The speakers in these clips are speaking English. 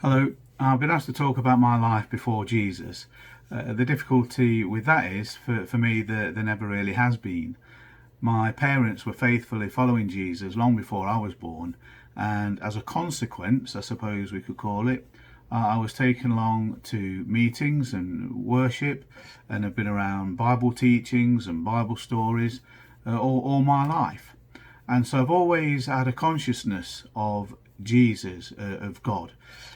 Hello, I've been asked to talk about my life before Jesus. The difficulty with that is, for me, there never really has been. My parents were faithfully following Jesus long before I was born, and as a consequence, I suppose we could call it, I was taken along to meetings and worship, and have been around Bible teachings and Bible stories all my life. And so I've always had a consciousness of Jesus, of God,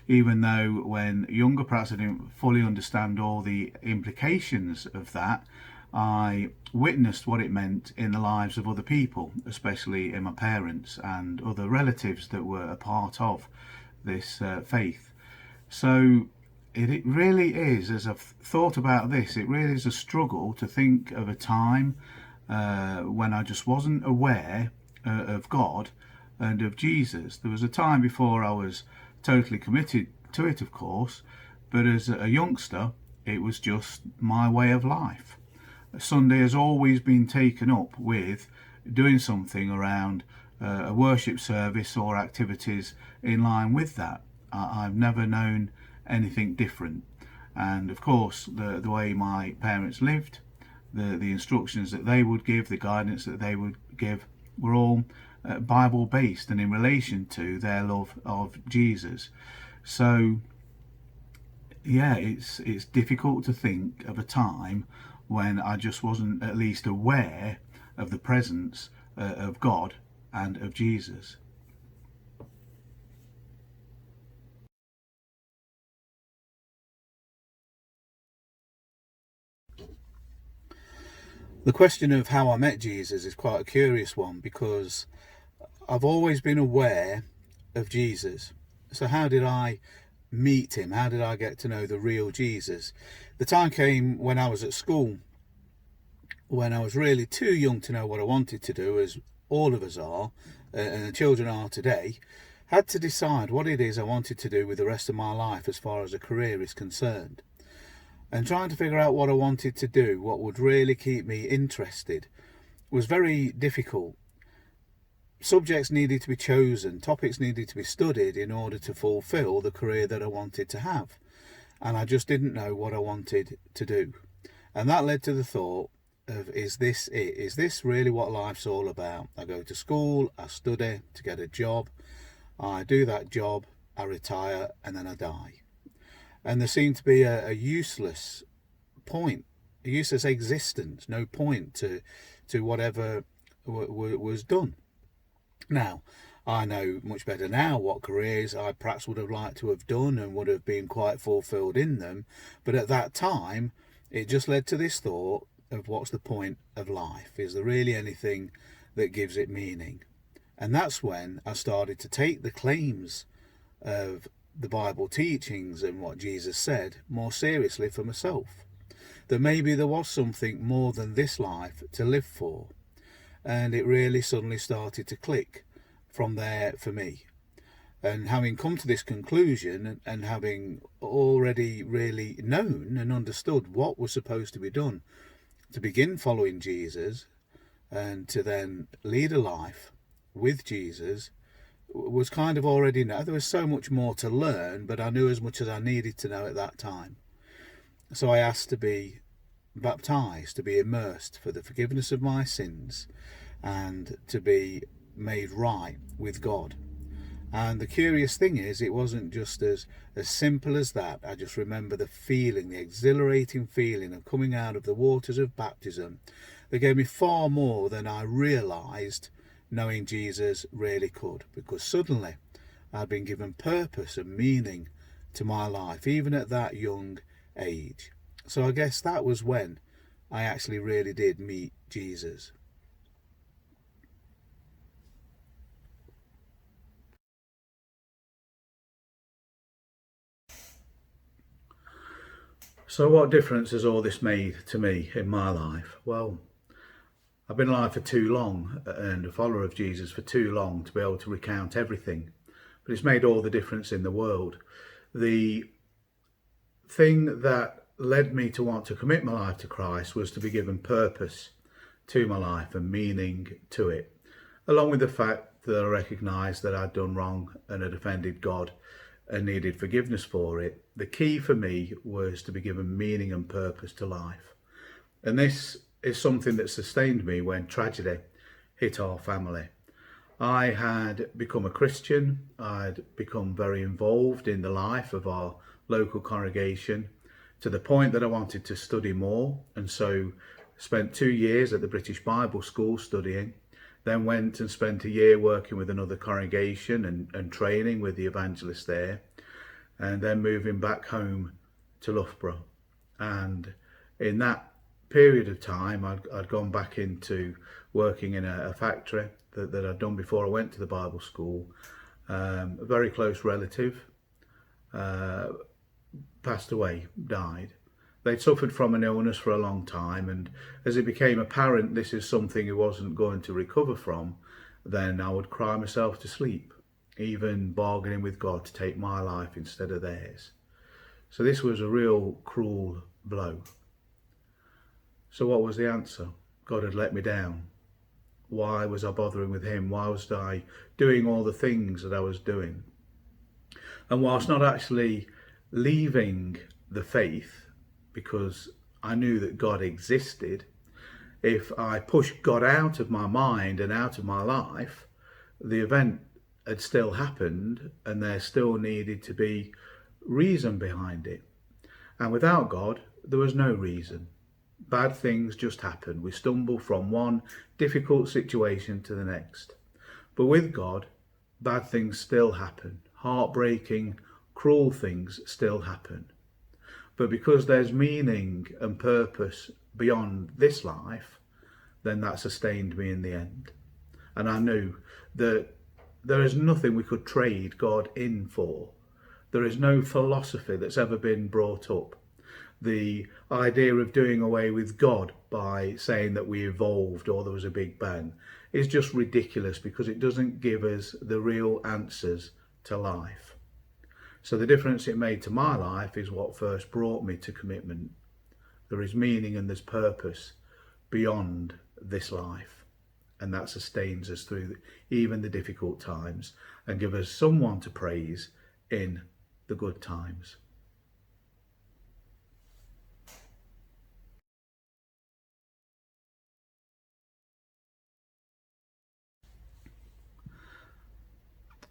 even though when younger, perhaps I didn't fully understand all the implications of that. I witnessed what it meant in the lives of other people, especially in my parents and other relatives that were a part of this faith. So it really is, as I've thought about this, it really is a struggle to think of a time when I just wasn't aware of God and of Jesus. There was a time before I was totally committed to it, of course, but as a youngster, it was just my way of life. Sunday has always been taken up with doing something around a worship service or activities in line with that. I've never known anything different. And of course, the way my parents lived, the instructions that they would give, the guidance that they would give, were all Bible based and in relation to their love of Jesus. So yeah, it's difficult to think of a time when I just wasn't at least aware of the presence of God and of Jesus. The question of how I met Jesus is quite a curious one, because I've always been aware of Jesus. So how did I meet him? How did I get to know the real Jesus? The time came when I was at school, when I was really too young to know what I wanted to do, as all of us are, and the children are today. Had to decide what it is I wanted to do with the rest of my life as far as a career is concerned. And trying to figure out what I wanted to do, what would really keep me interested, was very difficult. Subjects needed to be chosen, topics needed to be studied in order to fulfill the career that I wanted to have. And I just didn't know what I wanted to do. And that led to the thought of, is this it? Is this really what life's all about? I go to school, I study to get a job, I do that job, I retire, and then I die. And there seemed to be a useless point, a useless existence, no point to whatever was done. Now, I know much better now what careers I perhaps would have liked to have done and would have been quite fulfilled in them, but at that time it just led to this thought of, what's the point of life? Is there really anything that gives it meaning? And that's when I started to take the claims of the Bible teachings and what Jesus said more seriously for myself. That maybe there was something more than this life to live for. And it really suddenly started to click from there for me. And having come to this conclusion, and having already really known and understood what was supposed to be done to begin following Jesus and to then lead a life with Jesus, was kind of already know. There was so much more to learn, but I knew as much as I needed to know at that time. So I asked to be baptized, to be immersed for the forgiveness of my sins, and to be made right with God. And the curious thing is, it wasn't just as simple as that. I just remember the feeling, the exhilarating feeling of coming out of the waters of baptism that gave me far more than I realised knowing Jesus really could, because suddenly I'd been given purpose and meaning to my life, even at that young age. So I guess that was when I actually really did meet Jesus. So what difference has all this made to me in my life? Well, I've been alive for too long and a follower of Jesus for too long to be able to recount everything. But it's made all the difference in the world. The thing that led me to want to commit my life to Christ was to be given purpose to my life and meaning to it, along with the fact that I recognised that I'd done wrong and had offended God and needed forgiveness for it, the key for me was to be given meaning and purpose to life. And this is something that sustained me when tragedy hit our family. I had become a Christian. I'd become very involved in the life of our local congregation to the point that I wanted to study more, and so spent 2 years at the British Bible School studying, then went and spent a year working with another congregation and training with the evangelist there, and then moving back home to Loughborough. And in that period of time, I'd gone back into working in a factory that I'd done before I went to the Bible school. A very close relative passed away, died. They'd suffered from an illness for a long time, and as it became apparent this is something he wasn't going to recover from, then I would cry myself to sleep, even bargaining with God to take my life instead of theirs. So this was a real cruel blow. So what was the answer? God had let me down. Why was I bothering with him? Why was I doing all the things that I was doing? And whilst not actually leaving the faith, because I knew that God existed, if I pushed God out of my mind and out of my life, the event had still happened and there still needed to be reason behind it. And without God, there was no reason. Bad things just happen. We stumble from one difficult situation to the next. But with God, bad things still happen. Heartbreaking, cruel things still happen. But because there's meaning and purpose beyond this life, then that sustained me in the end. And I knew that there is nothing we could trade God in for. There is no philosophy that's ever been brought up. The idea of doing away with God by saying that we evolved or there was a big bang is just ridiculous, because it doesn't give us the real answers to life. So the difference it made to my life is what first brought me to commitment. There is meaning and there's purpose beyond this life, and that sustains us through even the difficult times and gives us someone to praise in the good times.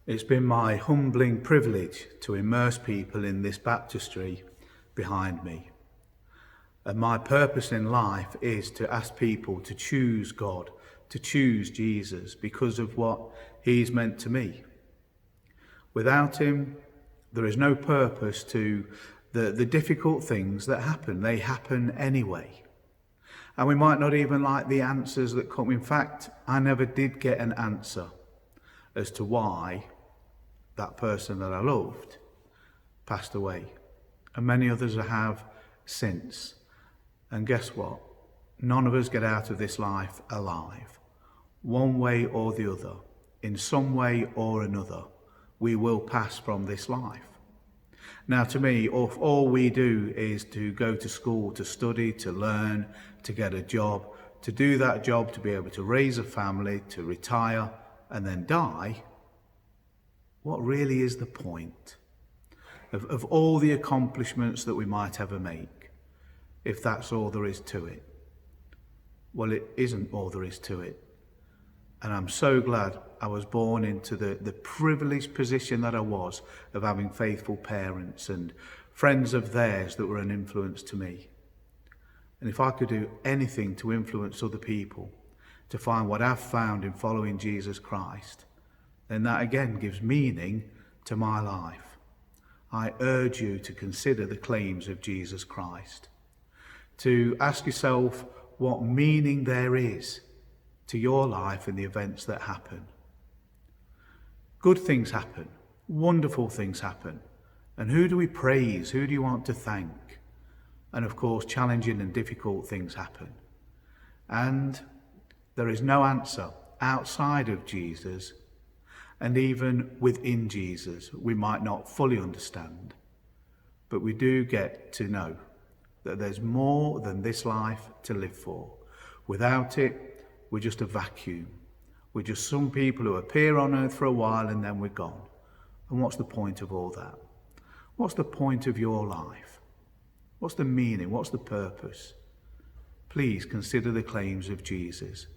It's been my humbling privilege to immerse people in this baptistry behind me. And my purpose in life is to ask people to choose God, to choose Jesus, because of what he's meant to me. Without him, there is no purpose to the difficult things that happen. They happen anyway. And we might not even like the answers that come. In fact, I never did get an answer as to why that person that I loved passed away. And many others have since. And guess what? None of us get out of this life alive. One way or the other, in some way or another, we will pass from this life. Now, to me, if all we do is to go to school, to study, to learn, to get a job, to do that job, to be able to raise a family, to retire, and then die, what really is the point of all the accomplishments that we might ever make, if that's all there is to it? Well, it isn't all there is to it. And I'm so glad I was born into the privileged position that I was of having faithful parents and friends of theirs that were an influence to me. And if I could do anything to influence other people, to find what I've found in following Jesus Christ, then that again gives meaning to my life. I urge you to consider the claims of Jesus Christ, to ask yourself what meaning there is to your life and the events that happen. Good things happen, wonderful things happen. And who do we praise? Who do you want to thank? And of course, challenging and difficult things happen. And there is no answer outside of Jesus, and even within Jesus, we might not fully understand, but we do get to know that there's more than this life to live for. Without it, we're just a vacuum. We're just some people who appear on earth for a while and then we're gone. And what's the point of all that? What's the point of your life? What's the meaning? What's the purpose? Please consider the claims of Jesus.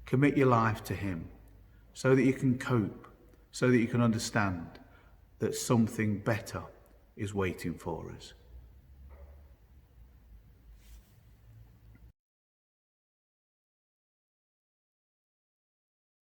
Commit your life to him so that you can cope, so that you can understand that something better is waiting for us.